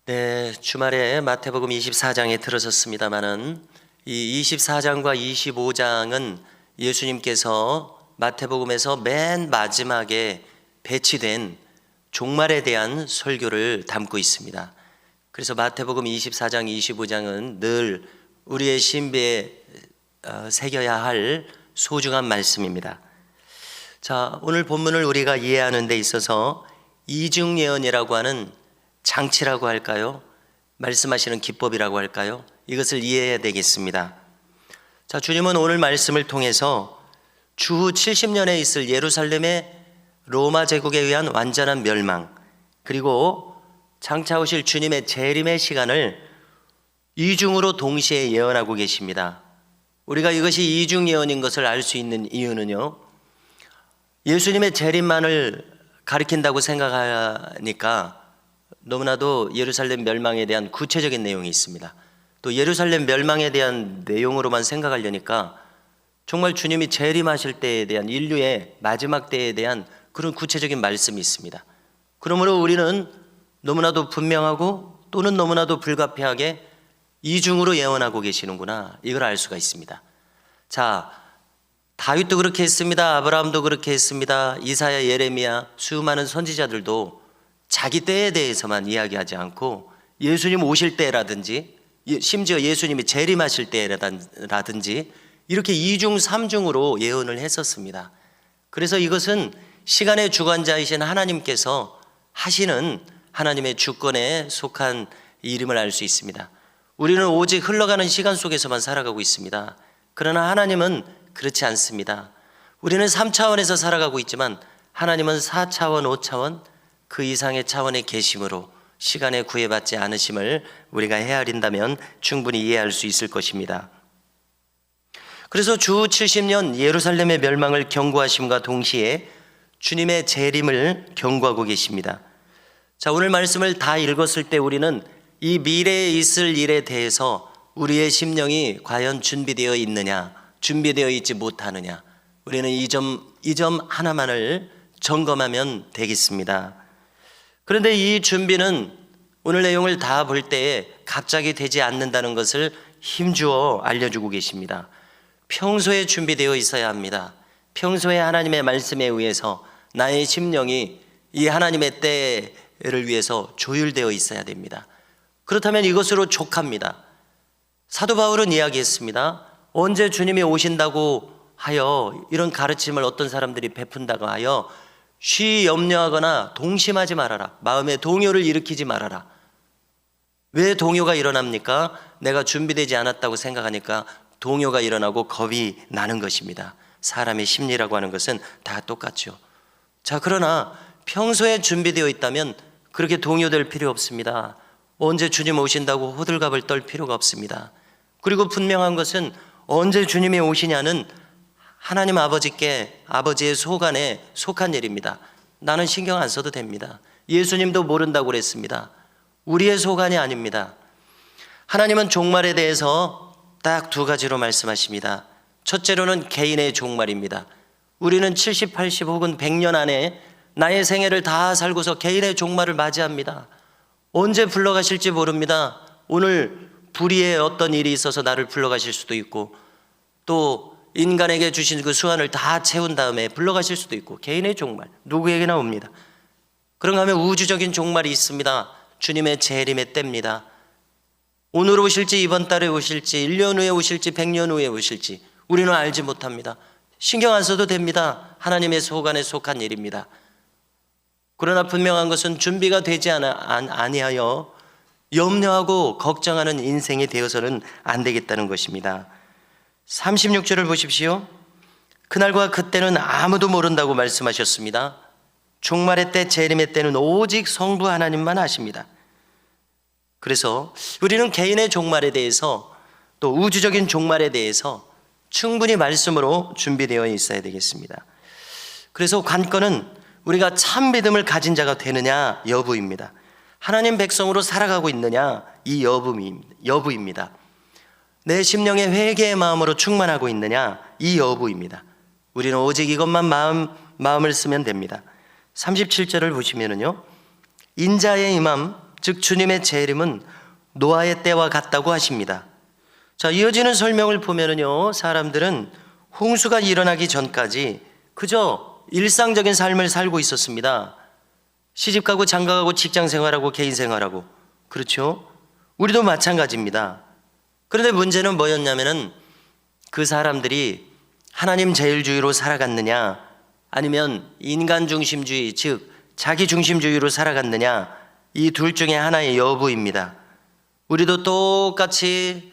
네, 주말에 마태복음 24장에 들어섰습니다마는 이 24장과 25장은 예수님께서 마태복음에서 맨 마지막에 배치된 종말에 대한 설교를 담고 있습니다. 그래서 마태복음 24장, 25장은 늘 우리의 신비에 새겨야 할 소중한 말씀입니다. 자, 오늘 본문을 우리가 이해하는 데 있어서 이중예언이라고 하는 장치라고 할까요? 말씀하시는 기법이라고 할까요? 이것을 이해해야 되겠습니다. 자, 주님은 오늘 말씀을 통해서 주후 70년에 있을 예루살렘의 로마 제국에 의한 완전한 멸망, 그리고 장차 오실 주님의 재림의 시간을 이중으로 동시에 예언하고 계십니다. 우리가 이것이 이중 예언인 것을 알 수 있는 이유는요, 예수님의 재림만을 가리킨다고 생각하니까 너무나도 예루살렘 멸망에 대한 구체적인 내용이 있습니다. 또 예루살렘 멸망에 대한 내용으로만 생각하려니까 정말 주님이 재림하실 때에 대한 인류의 마지막 때에 대한 그런 구체적인 말씀이 있습니다. 그러므로 우리는 너무나도 분명하고 또는 너무나도 불가피하게 이중으로 예언하고 계시는구나, 이걸 알 수가 있습니다. 자, 다윗도 그렇게 했습니다. 아브라함도 그렇게 했습니다. 이사야, 예레미야, 수많은 선지자들도 자기 때에 대해서만 이야기하지 않고 예수님 오실 때라든지 심지어 예수님이 재림하실 때라든지 이렇게 이중 삼중으로 예언을 했었습니다. 그래서 이것은 시간의 주관자이신 하나님께서 하시는 하나님의 주권에 속한 일임을 알 수 있습니다. 우리는 오직 흘러가는 시간 속에서만 살아가고 있습니다. 그러나 하나님은 그렇지 않습니다. 우리는 3차원에서 살아가고 있지만 하나님은 4차원, 5차원 그 이상의 차원에 계심으로 시간에 구애받지 않으심을 우리가 헤아린다면 충분히 이해할 수 있을 것입니다. 그래서 주후 70년 예루살렘의 멸망을 경고하심과 동시에 주님의 재림을 경고하고 계십니다. 자, 오늘 말씀을 다 읽었을 때 우리는 이 미래에 있을 일에 대해서 우리의 심령이 과연 준비되어 있느냐, 준비되어 있지 못하느냐, 우리는 이 점 하나만을 점검하면 되겠습니다. 그런데 이 준비는 오늘 내용을 다 볼 때에 갑자기 되지 않는다는 것을 힘주어 알려주고 계십니다. 평소에 준비되어 있어야 합니다. 평소에 하나님의 말씀에 의해서 나의 심령이 이 하나님의 때를 위해서 조율되어 있어야 됩니다. 그렇다면 이것으로 족합니다. 사도 바울은 이야기했습니다. 언제 주님이 오신다고 하여 이런 가르침을 어떤 사람들이 베푼다고 하여 쉬 염려하거나 동심하지 말아라. 마음에 동요를 일으키지 말아라. 왜 동요가 일어납니까? 내가 준비되지 않았다고 생각하니까 동요가 일어나고 겁이 나는 것입니다. 사람의 심리라고 하는 것은 다 똑같죠. 자, 그러나 평소에 준비되어 있다면 그렇게 동요될 필요 없습니다. 언제 주님 오신다고 호들갑을 떨 필요가 없습니다. 그리고 분명한 것은 언제 주님이 오시냐는 하나님 아버지께, 아버지의 소관에 속한 일입니다. 나는 신경 안 써도 됩니다. 예수님도 모른다고 그랬습니다. 우리의 소관이 아닙니다. 하나님은 종말에 대해서 딱 두 가지로 말씀하십니다. 첫째로는 개인의 종말입니다. 우리는 70, 80 혹은 100년 안에 나의 생애를 다 살고서 개인의 종말을 맞이합니다. 언제 불러가실지 모릅니다. 오늘 불의의 어떤 일이 있어서 나를 불러가실 수도 있고, 또 인간에게 주신 그 수완을 다 채운 다음에 불러가실 수도 있고, 개인의 종말 누구에게나 옵니다. 그런가 하면 우주적인 종말이 있습니다. 주님의 재림의 때입니다. 오늘 오실지 이번 달에 오실지 1년 후에 오실지 100년 후에 오실지 우리는 알지 못합니다. 신경 안 써도 됩니다. 하나님의 소관에 속한 일입니다. 그러나 분명한 것은 준비가 되지 아니하여 염려하고 걱정하는 인생이 되어서는 안 되겠다는 것입니다. 36절을 보십시오. 그날과 그때는 아무도 모른다고 말씀하셨습니다. 종말의 때, 재림의 때는 오직 성부 하나님만 아십니다. 그래서 우리는 개인의 종말에 대해서 또 우주적인 종말에 대해서 충분히 말씀으로 준비되어 있어야 되겠습니다. 그래서 관건은 우리가 참 믿음을 가진 자가 되느냐 여부입니다. 하나님 백성으로 살아가고 있느냐, 이 여부입니다. 내 심령의 회개의 마음으로 충만하고 있느냐, 이 여부입니다. 우리는 오직 이것만 마음을 쓰면 됩니다. 37절을 보시면은요, 인자의 임함, 즉 주님의 재림은 노아의 때와 같다고 하십니다. 자, 이어지는 설명을 보면은요, 사람들은 홍수가 일어나기 전까지 그저 일상적인 삶을 살고 있었습니다. 시집가고 장가가고 직장 생활하고 개인 생활하고, 그렇죠? 우리도 마찬가지입니다. 그런데 문제는 뭐였냐면은 그 사람들이 하나님 제일주의로 살아갔느냐, 아니면 인간 중심주의, 즉 자기 중심주의로 살아갔느냐, 이 둘 중에 하나의 여부입니다. 우리도 똑같이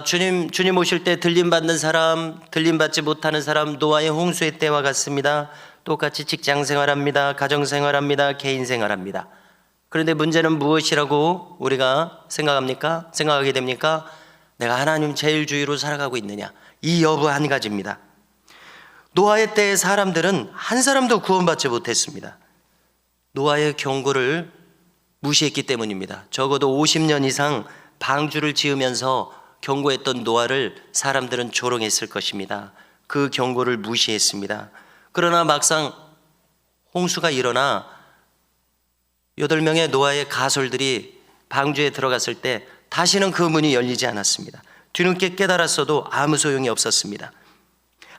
주님 오실 때 들림 받는 사람, 들림 받지 못하는 사람, 노아의 홍수의 때와 같습니다. 똑같이 직장 생활합니다. 가정 생활합니다. 개인 생활합니다. 그런데 문제는 무엇이라고 우리가 생각하게 됩니까? 내가 하나님 제일주의로 살아가고 있느냐, 이 여부 한 가지입니다. 노아의 때의 사람들은 한 사람도 구원받지 못했습니다. 노아의 경고를 무시했기 때문입니다. 적어도 50년 이상 방주를 지으면서 경고했던 노아를 사람들은 조롱했을 것입니다. 그 경고를 무시했습니다. 그러나 막상 홍수가 일어나 8명의 노아의 가솔들이 방주에 들어갔을 때 다시는 그 문이 열리지 않았습니다. 뒤늦게 깨달았어도 아무 소용이 없었습니다.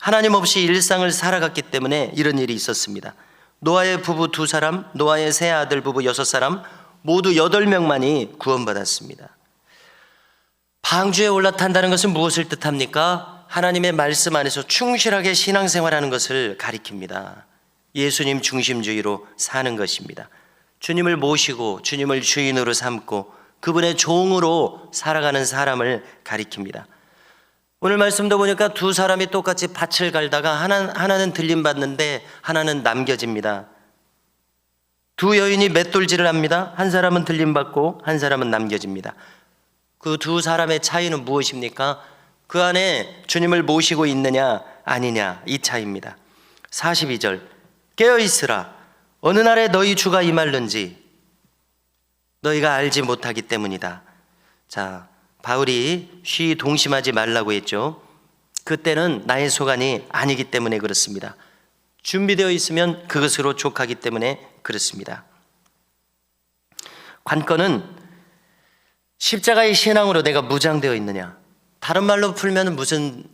하나님 없이 일상을 살아갔기 때문에 이런 일이 있었습니다. 노아의 부부 2사람, 노아의 세 아들 부부 6사람, 모두 8명만이 구원받았습니다. 방주에 올라탄다는 것은 무엇을 뜻합니까? 하나님의 말씀 안에서 충실하게 신앙생활하는 것을 가리킵니다. 예수님 중심주의로 사는 것입니다. 주님을 모시고 주님을 주인으로 삼고 그분의 종으로 살아가는 사람을 가리킵니다. 오늘 말씀도 보니까 2사람이 똑같이 밭을 갈다가 하나는 들림받는데 하나는 남겨집니다. 2 여인이 맷돌질을 합니다. 한 사람은 들림받고 한 사람은 남겨집니다. 그 2사람의 차이는 무엇입니까? 그 안에 주님을 모시고 있느냐 아니냐, 이 차이입니다. 42절, 깨어있으라. 어느 날에 너희 주가 임할는지 너희가 알지 못하기 때문이다. 자, 바울이 동심하지 말라고 했죠. 그때는 나의 소관이 아니기 때문에 그렇습니다. 준비되어 있으면 그것으로 족하기 때문에 그렇습니다. 관건은 십자가의 신앙으로 내가 무장되어 있느냐. 다른 말로 풀면 무슨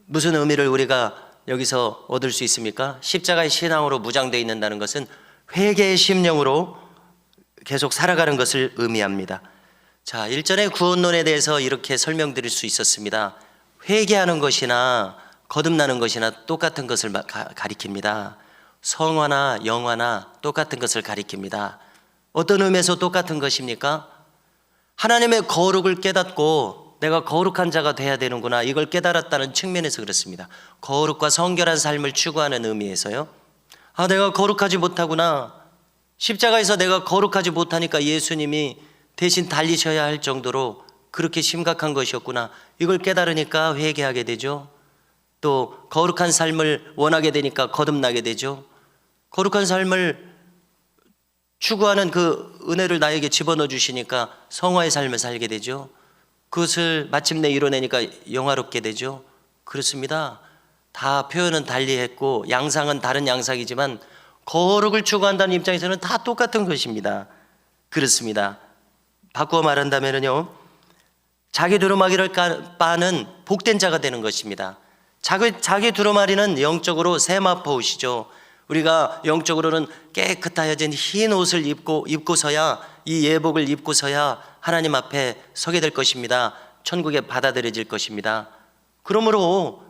의미를 우리가 여기서 얻을 수 있습니까? 십자가의 신앙으로 무장되어 있는다는 것은 회개의 심령으로 계속 살아가는 것을 의미합니다. 자, 일전에 구원론에 대해서 이렇게 설명드릴 수 있었습니다. 회개하는 것이나 거듭나는 것이나 똑같은 것을 가리킵니다. 성화나 영화나 똑같은 것을 가리킵니다. 어떤 의미에서 똑같은 것입니까? 하나님의 거룩을 깨닫고 내가 거룩한 자가 돼야 되는구나, 이걸 깨달았다는 측면에서 그렇습니다. 거룩과 성결한 삶을 추구하는 의미에서요. 내가 거룩하지 못하구나, 십자가에서 내가 거룩하지 못하니까 예수님이 대신 달리셔야 할 정도로 그렇게 심각한 것이었구나, 이걸 깨달으니까 회개하게 되죠. 또 거룩한 삶을 원하게 되니까 거듭나게 되죠. 거룩한 삶을 추구하는 그 은혜를 나에게 집어넣어 주시니까 성화의 삶을 살게 되죠. 그것을 마침내 이뤄내니까 영화롭게 되죠. 그렇습니다. 다 표현은 달리했고 양상은 다른 양상이지만 거룩을 추구한다는 입장에서는 다 똑같은 것입니다. 그렇습니다. 바꾸어 말한다면요, 자기 두루마기를 빠는 복된 자가 되는 것입니다. 자기 두루마리는 영적으로 세마포우시죠. 우리가 영적으로는 깨끗하여진 흰 옷을 입고서야, 이 예복을 입고서야 하나님 앞에 서게 될 것입니다. 천국에 받아들여질 것입니다. 그러므로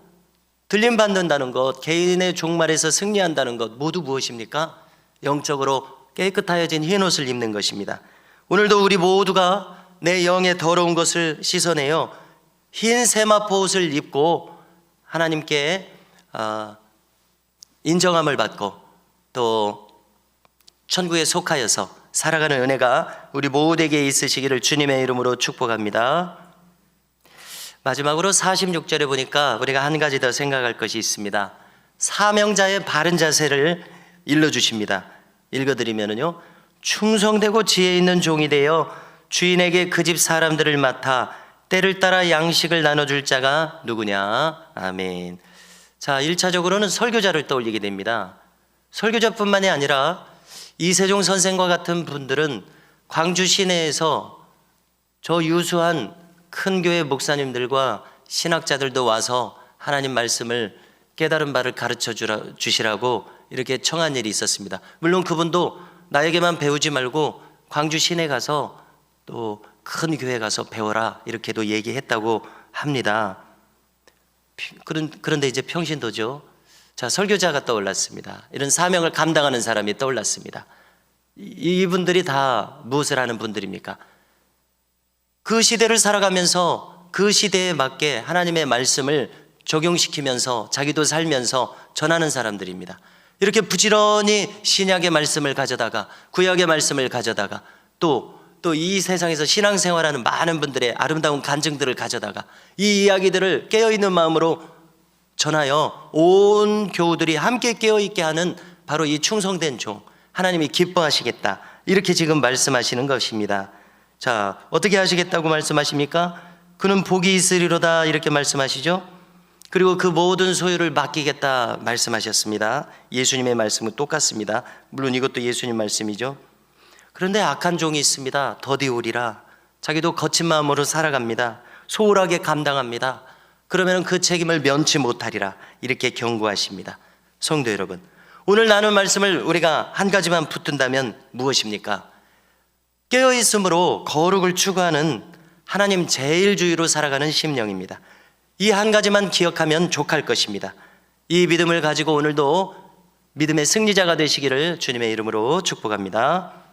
들림받는다는 것, 개인의 종말에서 승리한다는 것, 모두 무엇입니까? 영적으로 깨끗하여진 흰 옷을 입는 것입니다. 오늘도 우리 모두가 내 영의 더러운 것을 씻어내어 흰 세마포 옷을 입고 하나님께 인정함을 받고 또 천국에 속하여서 살아가는 은혜가 우리 모두에게 있으시기를 주님의 이름으로 축복합니다. 마지막으로 46절에 보니까 우리가 한 가지 더 생각할 것이 있습니다. 사명자의 바른 자세를 일러주십니다. 읽어드리면요, 충성되고 지혜 있는 종이 되어 주인에게 그 집 사람들을 맡아 때를 따라 양식을 나눠줄 자가 누구냐. 아멘. 자, 1차적으로는 설교자를 떠올리게 됩니다. 설교자뿐만이 아니라 이세종 선생과 같은 분들은 광주 시내에서 저 유수한 큰 교회 목사님들과 신학자들도 와서 하나님 말씀을 깨달은 바를 가르쳐 주시라고 이렇게 청한 일이 있었습니다. 물론 그분도 나에게만 배우지 말고 광주 시내 가서 또 큰 교회 가서 배워라 이렇게도 얘기했다고 합니다. 그런데 이제 평신도죠. 자, 설교자가 떠올랐습니다. 이런 사명을 감당하는 사람이 떠올랐습니다. 이분들이 다 무엇을 하는 분들입니까? 그 시대를 살아가면서 그 시대에 맞게 하나님의 말씀을 적용시키면서 자기도 살면서 전하는 사람들입니다. 이렇게 부지런히 신약의 말씀을 가져다가 구약의 말씀을 가져다가 또 이 세상에서 신앙생활하는 많은 분들의 아름다운 간증들을 가져다가 이 이야기들을 깨어있는 마음으로 전하여 온 교우들이 함께 깨어있게 하는 바로 이 충성된 종, 하나님이 기뻐하시겠다 이렇게 지금 말씀하시는 것입니다. 자, 어떻게 하시겠다고 말씀하십니까? 그는 복이 있으리로다 이렇게 말씀하시죠. 그리고 그 모든 소유를 맡기겠다 말씀하셨습니다. 예수님의 말씀은 똑같습니다. 물론 이것도 예수님 말씀이죠. 그런데 악한 종이 있습니다. 더디우리라. 자기도 거친 마음으로 살아갑니다. 소홀하게 감당합니다. 그러면 그 책임을 면치 못하리라 이렇게 경고하십니다. 성도 여러분, 오늘 나눈 말씀을 우리가 한 가지만 붙든다면 무엇입니까? 깨어있음으로 거룩을 추구하는 하나님 제일주의로 살아가는 심령입니다. 이 한 가지만 기억하면 족할 것입니다. 이 믿음을 가지고 오늘도 믿음의 승리자가 되시기를 주님의 이름으로 축복합니다.